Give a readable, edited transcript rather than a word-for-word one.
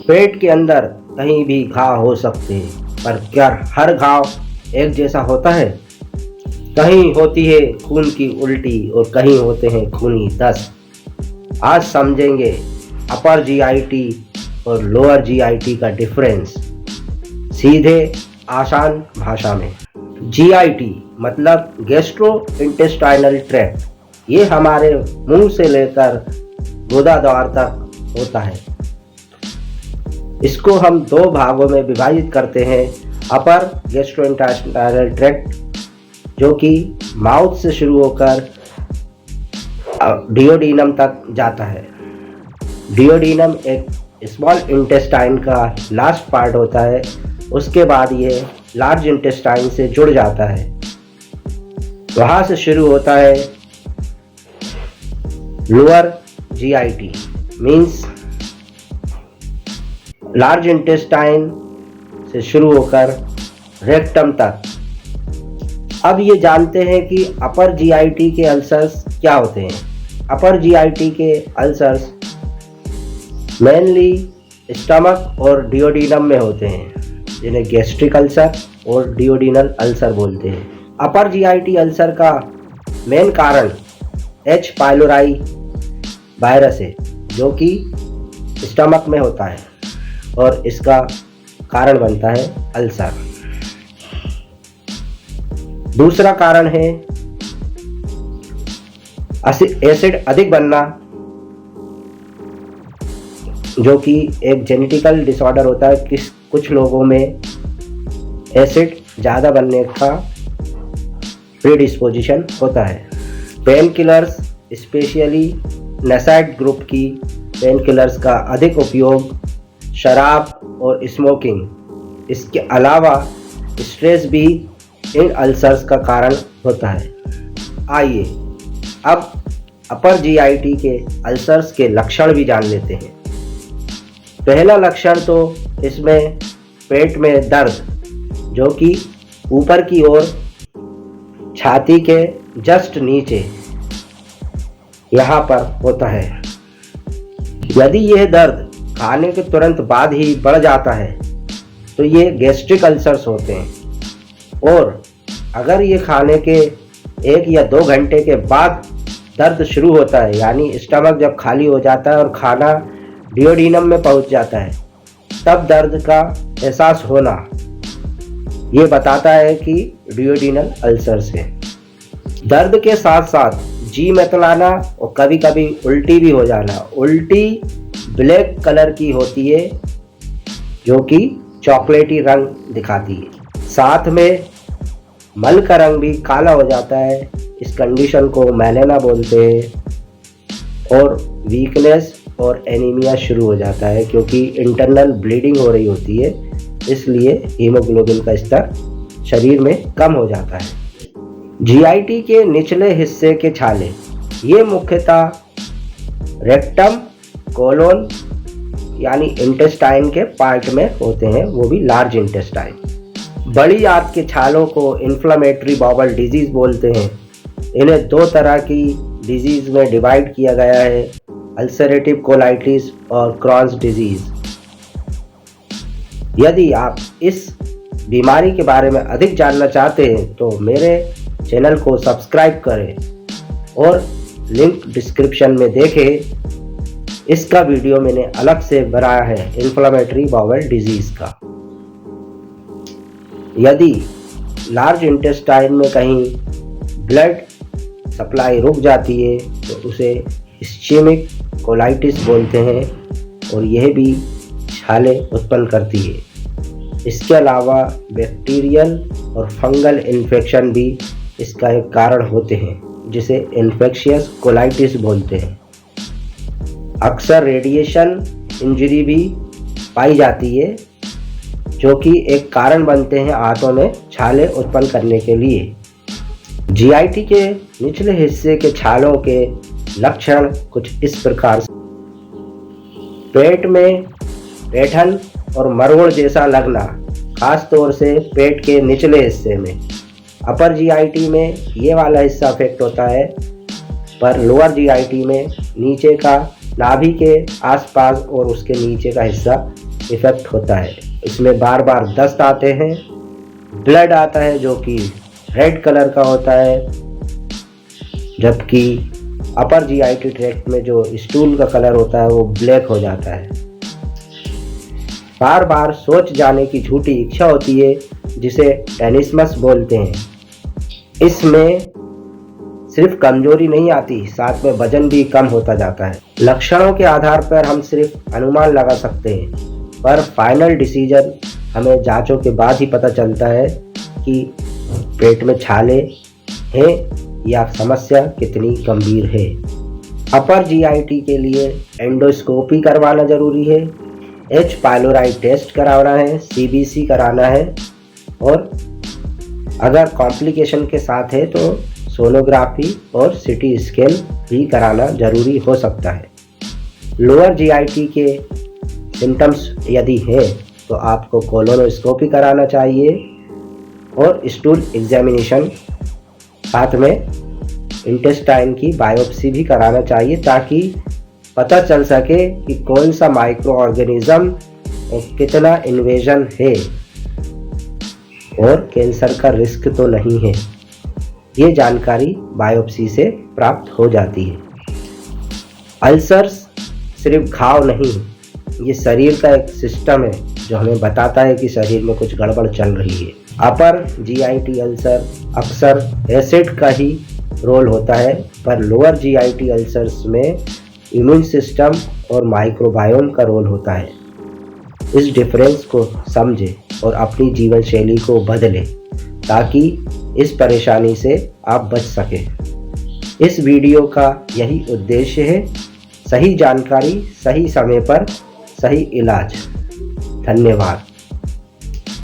पेट के अंदर कहीं भी घाव हो सकते हैं, पर क्या हर घाव एक जैसा होता है? कहीं होती है खून की उल्टी और कहीं होते हैं खूनी दस्त। आज समझेंगे अपर जीआईटी और लोअर जीआईटी का डिफरेंस सीधे आसान भाषा में। जीआईटी मतलब गैस्ट्रो इंटेस्टाइनल ट्रैक्ट। ये हमारे मुंह से लेकर गुदा द्वार तक होता है। इसको हम दो भागों में विभाजित करते हैं। अपर गैस्ट्रोइंटेस्टाइनल ट्रैक्ट जो कि माउथ से शुरू होकर डियोडिनम तक जाता है। डियोडिनम एक स्मॉल इंटेस्टाइन का लास्ट पार्ट होता है। उसके बाद ये लार्ज इंटेस्टाइन से जुड़ जाता है। वहाँ से शुरू होता है lower GIT, means large intestine से शुरू होकर रेक्टम तक। अब ये जानते हैं कि अपर जीआईटी के अल्सर्स क्या होते हैं। अपर जीआईटी के अल्सर्स मेनली स्टमक और डियोडिनम में होते हैं, जिन्हें गैस्ट्रिक अल्सर और डियोडिनल अल्सर बोलते हैं। अपर जीआईटी अल्सर का मेन कारण एच पाइलोराई वायरस है, जो कि स्टमक में होता है और इसका कारण बनता है अल्सर। दूसरा कारण है एसिड अधिक बनना, जो कि एक जेनेटिकल डिसऑर्डर होता है। कुछ लोगों में एसिड ज़्यादा बनने का प्रीडिस्पोजिशन होता है। पेन किलर्स, स्पेशली नसाइड ग्रुप की पेन किलर्स का अधिक उपयोग, शराब और स्मोकिंग, इसके अलावा स्ट्रेस भी इन अल्सर्स का कारण होता है। आइए अब अपर जीआईटी के अल्सर्स के लक्षण भी जान लेते हैं। पहला लक्षण तो इसमें पेट में दर्द, जो कि ऊपर की ओर छाती के जस्ट नीचे यहाँ पर होता है। यदि यह दर्द खाने के तुरंत बाद ही बढ़ जाता है तो ये गैस्ट्रिक अल्सर्स होते हैं, और अगर ये खाने के 1 या 2 घंटे के बाद दर्द शुरू होता है, यानी स्टमक जब खाली हो जाता है और खाना डियोडिनम में पहुंच जाता है, तब दर्द का एहसास होना ये बताता है कि डियोडिनल अल्सर्स है। दर्द के साथ साथ जी मितलाना और कभी कभी उल्टी भी हो जाना। उल्टी ब्लैक कलर की होती है, जो कि चॉकलेटी रंग दिखाती है। साथ में मल का रंग भी काला हो जाता है। इस कंडीशन को मैलेना बोलते हैं। और वीकनेस और एनीमिया शुरू हो जाता है, क्योंकि इंटरनल ब्लीडिंग हो रही होती है, इसलिए हीमोग्लोबिन का स्तर शरीर में कम हो जाता है। जीआईटी के निचले हिस्से के छाले, ये मुख्यतः रेक्टम, कोलोन यानी इंटेस्टाइन के पार्ट में होते हैं, वो भी लार्ज इंटेस्टाइन। बड़ी आंत के छालों को इन्फ्लेमेटरी बाउल डिजीज बोलते हैं। इन्हें 2 तरह की डिजीज में डिवाइड किया गया है, अल्सरेटिव कोलाइटिस और क्रॉन्स डिजीज। यदि आप इस बीमारी के बारे में अधिक जानना चाहते हैं तो मेरे चैनल को सब्सक्राइब करें और लिंक डिस्क्रिप्शन में देखें। इसका वीडियो मैंने अलग से बनाया है इन्फ्लेमेटरी बाउल डिजीज का। यदि लार्ज इंटेस्टाइन में कहीं ब्लड सप्लाई रुक जाती है तो उसे इस्चेमिक कोलाइटिस बोलते हैं, और यह भी छाले उत्पन्न करती है। इसके अलावा बैक्टीरियल और फंगल इन्फेक्शन भी इसका एक कारण होते हैं, जिसे इन्फेक्शियस कोलाइटिस बोलते हैं। अक्सर रेडिएशन इंजरी भी पाई जाती है, जो कि एक कारण बनते हैं आंतों में छाले उत्पन्न करने के लिए। जीआईटी के निचले हिस्से के छालों के लक्षण कुछ इस प्रकार से। पेट में ऐंठन और मरोड़ जैसा लगना, खास तौर से पेट के निचले हिस्से में। अपर जीआईटी में ये वाला हिस्सा अफेक्ट होता है, पर लोअर जीआईटी में नीचे का नाभि के आसपास और उसके नीचे का हिस्सा इफ़ेक्ट होता है। इसमें बार बार दस्त आते हैं, ब्लड आता है जो कि रेड कलर का होता है, जबकि अपर जीआईटी ट्रैक्ट में जो स्टूल का कलर होता है वो ब्लैक हो जाता है। बार बार सोच जाने की झूठी इच्छा होती है जिसे टेनिसमस बोलते हैं। इसमें सिर्फ कमजोरी नहीं आती, साथ में वजन भी कम होता जाता है। लक्षणों के आधार पर हम सिर्फ अनुमान लगा सकते हैं, पर फाइनल डिसीजन हमें जांचों के बाद ही पता चलता है कि पेट में छाले हैं या समस्या कितनी गंभीर है। अपर जीआईटी के लिए एंडोस्कोपी करवाना जरूरी है, एच पाइलोराई टेस्ट कराना है, सीबीसी कराना है, और अगर कॉम्प्लिकेशन के साथ है तो सोनोग्राफी और सिटी स्कैन भी कराना जरूरी हो सकता है। लोअर जीआईटी के सिम्टम्स यदि है तो आपको कोलोनोस्कोपी कराना चाहिए और स्टूल एग्जामिनेशन, साथ में इंटेस्टाइन की बायोप्सी भी कराना चाहिए ताकि पता चल सके कि कौन सा माइक्रो ऑर्गेनिज्म और कितना इन्वेजन है और कैंसर का रिस्क तो नहीं है। ये जानकारी बायोप्सी से प्राप्त हो जाती है। अल्सर्स सिर्फ घाव नहीं, ये शरीर का एक सिस्टम है जो हमें बताता है कि शरीर में कुछ गड़बड़ चल रही है। अपर जीआईटी अल्सर अक्सर एसिड का ही रोल होता है, पर लोअर जीआईटी अल्सर्स में इम्यून सिस्टम और माइक्रोबायोम का रोल होता है। इस डिफरेंस को समझें और अपनी जीवन शैली को बदलें ताकि इस परेशानी से आप बच सकें। इस वीडियो का यही उद्देश्य है, सही जानकारी सही समय पर सही इलाज। धन्यवाद।